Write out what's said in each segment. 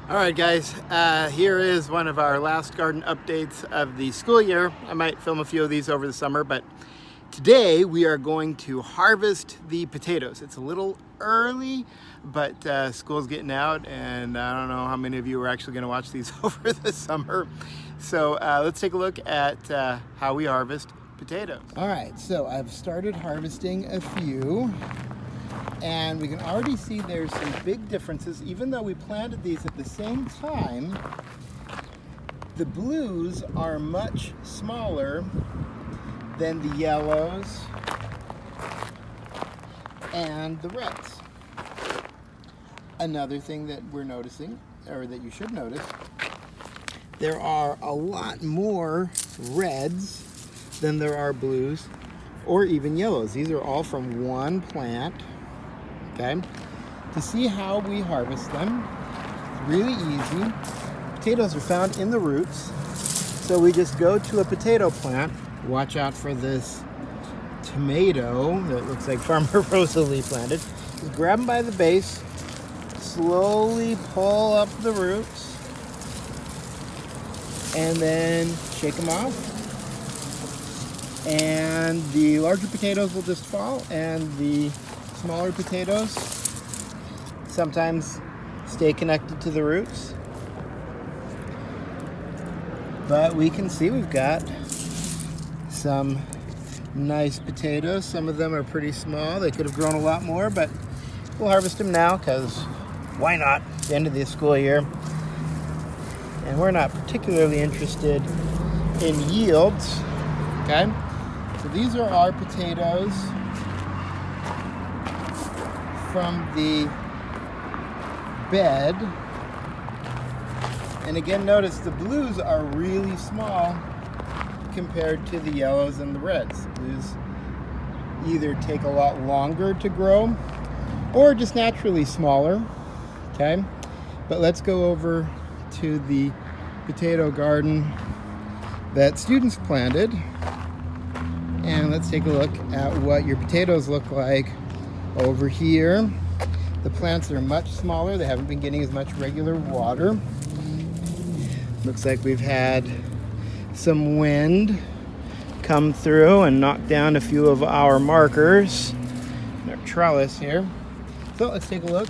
All right, guys, here is one of our last garden updates of the school year. I might film a few of these over the summer, but today we are going to harvest the potatoes. It's a little early, but school's getting out, and I don't know how many of you are actually going to watch these over the summer. So let's take a look at how we harvest potatoes. All right, so I've started harvesting a few. And we can already see there's some big differences. Even though we planted these at the same time, the blues are much smaller than the yellows and the reds. Another thing that we're noticing, or that you should notice, there are a lot more reds than there are blues or even yellows. These are all from one plant. Okay. To see how we harvest them, it's really easy. Potatoes are found in the roots, so we just go to a potato plant. Watch out for this tomato that looks like Farmer Rosalie planted. Just grab them by the base, slowly pull up the roots, and then shake them off. And the larger potatoes will just fall, and the smaller potatoes sometimes stay connected to the roots. But we can see we've got some nice potatoes. Some of them are pretty small. They could have grown a lot more, but we'll harvest them now because why not? It's the end of the school year. And we're not particularly interested in yields. Okay? So these are our potatoes from the bed. And again, notice the blues are really small compared to the yellows and the reds. The blues either take a lot longer to grow or just naturally smaller. Okay, but let's go over to the potato garden that students planted, and let's take a look at what your potatoes look like over here. The plants are much smaller. They haven't been getting as much regular water. Looks like we've had some wind come through and knock down a few of our markers in our trellis here. So let's take a look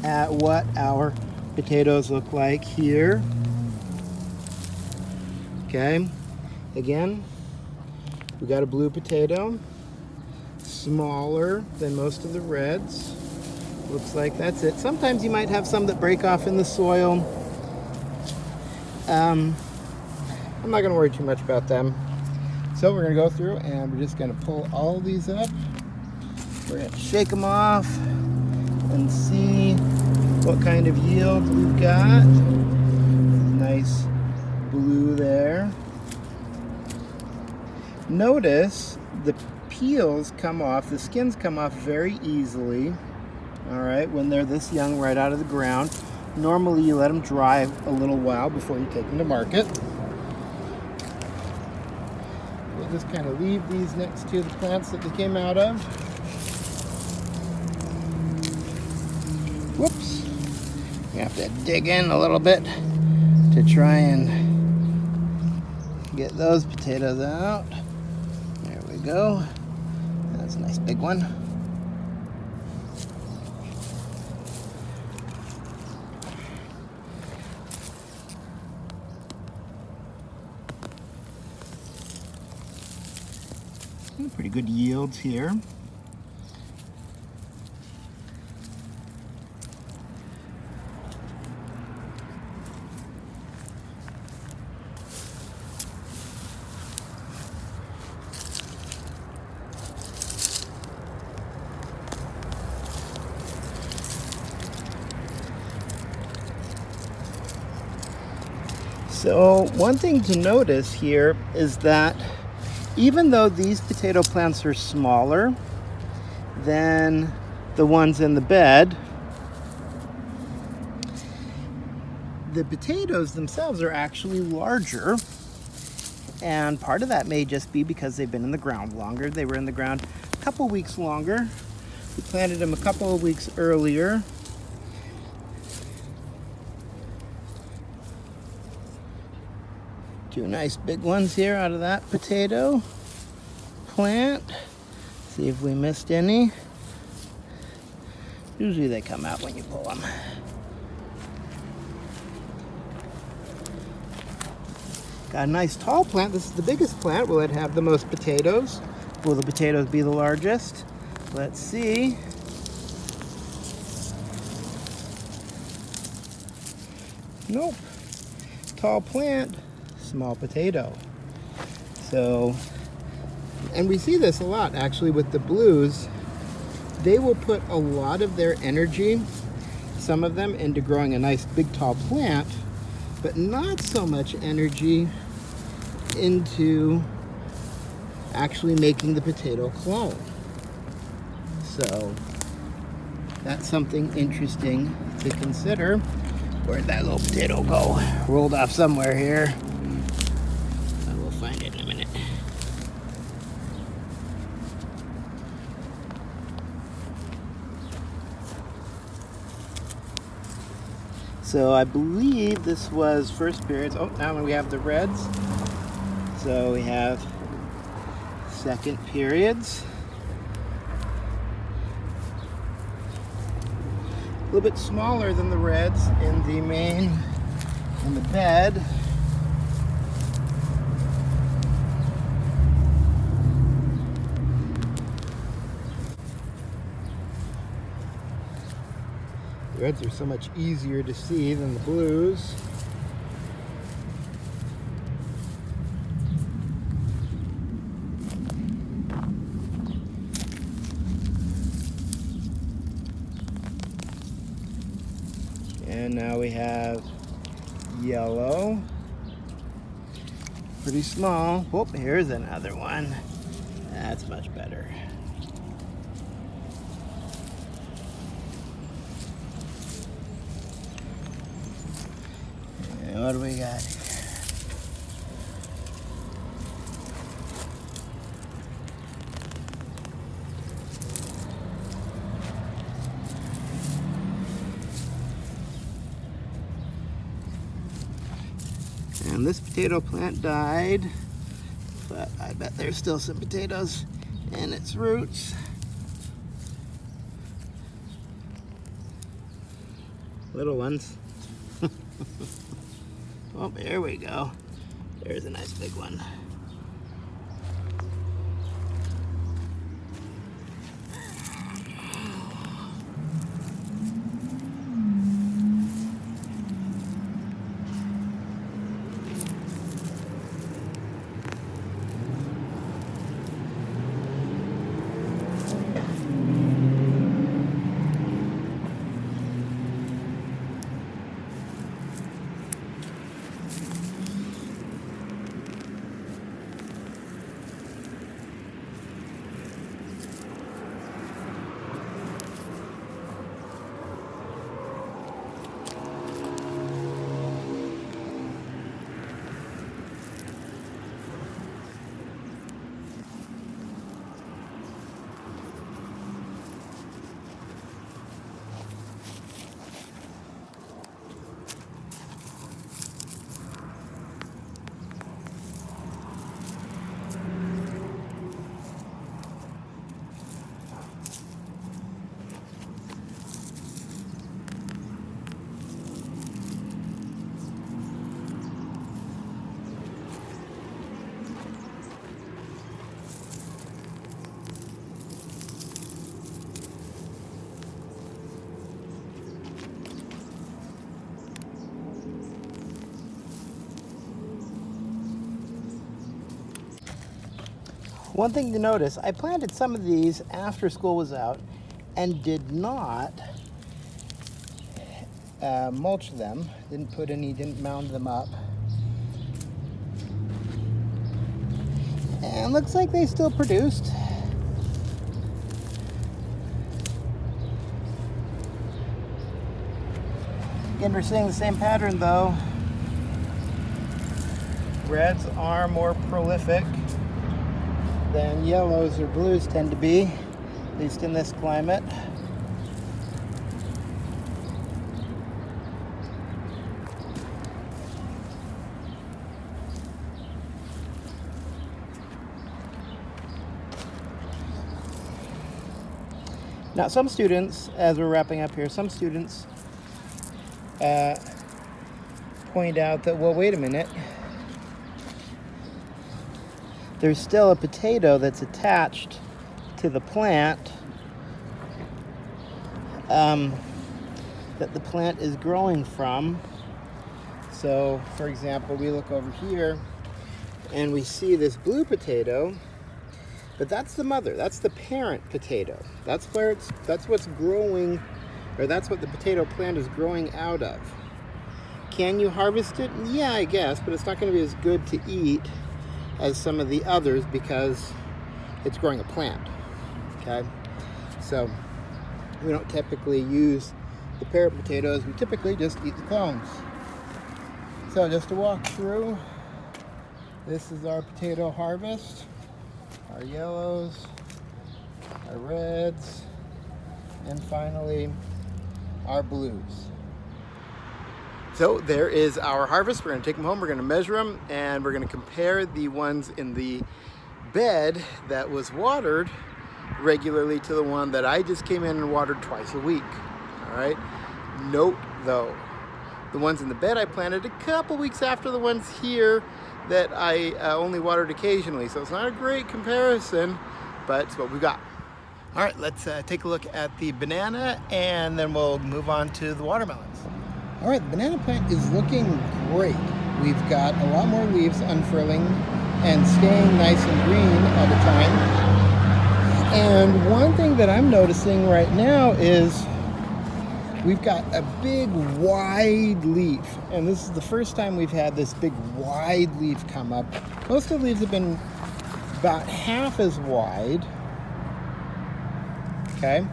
at what our potatoes look like here. Okay, again, we got a blue potato, smaller than most of the reds. Looks like that's it. Sometimes you might have some that break off in the soil. I'm not going to worry too much about them. So we're going to go through and we're just going to pull all these up. We're going to shake them off and see what kind of yield we've got. Nice blue there. Notice the peels come off, the skins come off very easily. All right, when they're this young right out of the ground. Normally you let them dry a little while before you take them to market. We'll just kind of leave these next to the plants that they came out of. Whoops. You have to dig in a little bit to try and get those potatoes out. There we go. That's a nice big one. Pretty good yields here. So one thing to notice here is that even though these potato plants are smaller than the ones in the bed, the potatoes themselves are actually larger. And part of that may just be because they've been in the ground longer. They were in the ground a couple weeks longer. We planted them a couple of weeks earlier. Two nice big ones here out of that potato plant. See if we missed any. Usually they come out when you pull them. Got a nice tall plant. This is the biggest plant. Will it have the most potatoes? Will the potatoes be the largest? Let's see. Nope. Tall plant, small potato. So, and we see this a lot actually with the blues. They will put a lot of their energy, some of them, into growing a nice big tall plant, but not so much energy into actually making the potato clone. So that's something interesting to consider. Where'd that little potato go? Rolled off somewhere here. I will find it in a minute. So I believe this was first periods. Oh, now we have the reds. So we have second periods. A little bit smaller than the reds in the bed. The reds are so much easier to see than the blues. And now we have yellow. Pretty small. Oh, here's another one. That's much better. And what do we got here? And this potato plant died, but I bet there's still some potatoes in its roots. Little ones. Oh, there we go. There's a nice big one. One thing to notice, I planted some of these after school was out and did not mulch them. Didn't mound them up. And looks like they still produced. Again, we're seeing the same pattern though. Reds are more prolific than yellows or blues tend to be, at least in this climate. Now, some students, as we're wrapping up here, some students point out that, well, wait a minute. There's still a potato that's attached to the plant that the plant is growing from. So, for example, we look over here and we see this blue potato, but that's the mother, that's the parent potato. That's what's growing, or that's what the potato plant is growing out of. Can you harvest it? Yeah, I guess, but it's not going to be as good to eat as some of the others because it's growing a plant. Okay, so we don't typically use the parent potatoes, we typically just eat the clones. So just to walk through, this is our potato harvest, our yellows, our reds, and finally our blues. So there is our harvest. We're going to take them home, we're going to measure them, and we're going to compare the ones in the bed that was watered regularly to the one that I just came in and watered twice a week. All right. Note though, the ones in the bed I planted a couple weeks after the ones here that I only watered occasionally. So it's not a great comparison, but it's what we got. All right, let's take a look at the banana and then we'll move on to the watermelons. All right, the banana plant is looking great. We've got a lot more leaves unfurling and staying nice and green at a time. And one thing that I'm noticing right now is we've got a big wide leaf, and this is the first time we've had this big wide leaf come up. Most of the leaves have been about half as wide. Okay,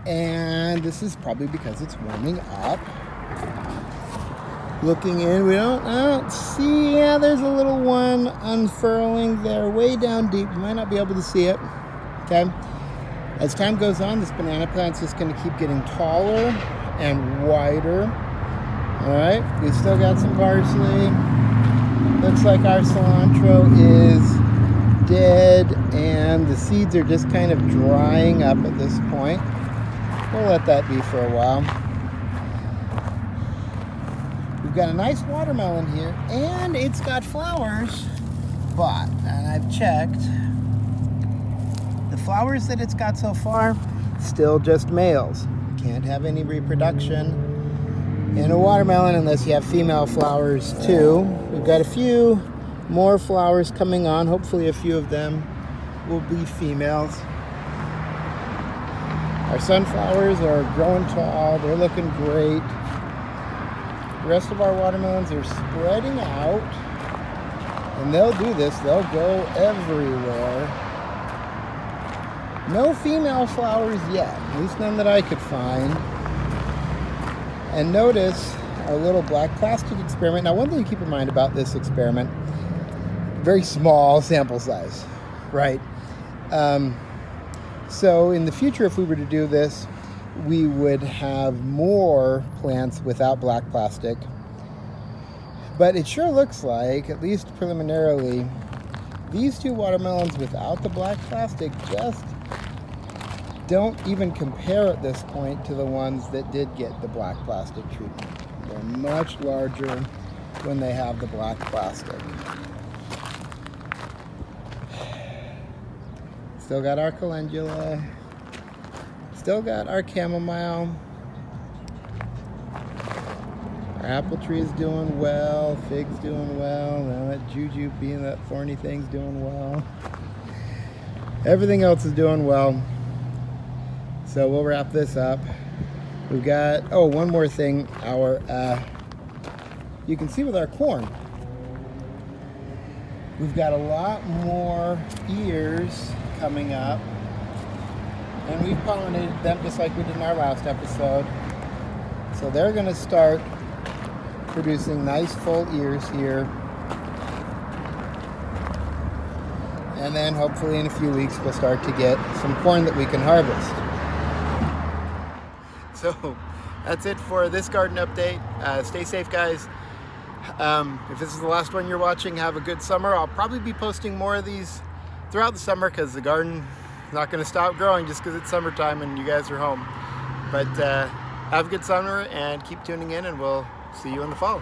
and this is probably because it's warming up. Looking in, we don't see, yeah, there's a little one unfurling there way down deep. You might not be able to see it. Okay, as time goes on, this banana plant's just going to keep getting taller and wider. All right, we still got some parsley. Looks like our cilantro is dead and the seeds are just kind of drying up at this point. We'll let that be for a while. We've got a nice watermelon here and it's got flowers, but, and I've checked, the flowers that it's got so far, still just males. Can't have any reproduction in a watermelon unless you have female flowers too. We've got a few more flowers coming on. Hopefully a few of them will be females. Our sunflowers are growing tall. They're looking great. The rest of our watermelons are spreading out. And they'll do this. They'll go everywhere. No female flowers yet. At least none that I could find. And notice our little black plastic experiment. Now, one thing to keep in mind about this experiment, very small sample size, right? So in the future, if we were to do this, we would have more plants without black plastic. But it sure looks like, at least preliminarily, these two watermelons without the black plastic just don't even compare at this point to the ones that did get the black plastic treatment. They're much larger when they have the black plastic. Still got our calendula. Still got our chamomile. Our apple tree is doing well. Fig's doing well. Now that juju being that thorny thing's doing well. Everything else is doing well. So we'll wrap this up. We've got, oh, one more thing. Our, you can see with our corn, we've got a lot more ears coming up, and we've pollinated them just like we did in our last episode. So they're going to start producing nice full ears here, and then hopefully in a few weeks we'll start to get some corn that we can harvest. So that's it for this garden update. Stay safe, guys. If this is the last one you're watching, have a good summer. I'll probably be posting more of these throughout the summer because the garden It's not going to stop growing just because it's summertime and you guys are home. But have a good summer and keep tuning in, and we'll see you in the fall.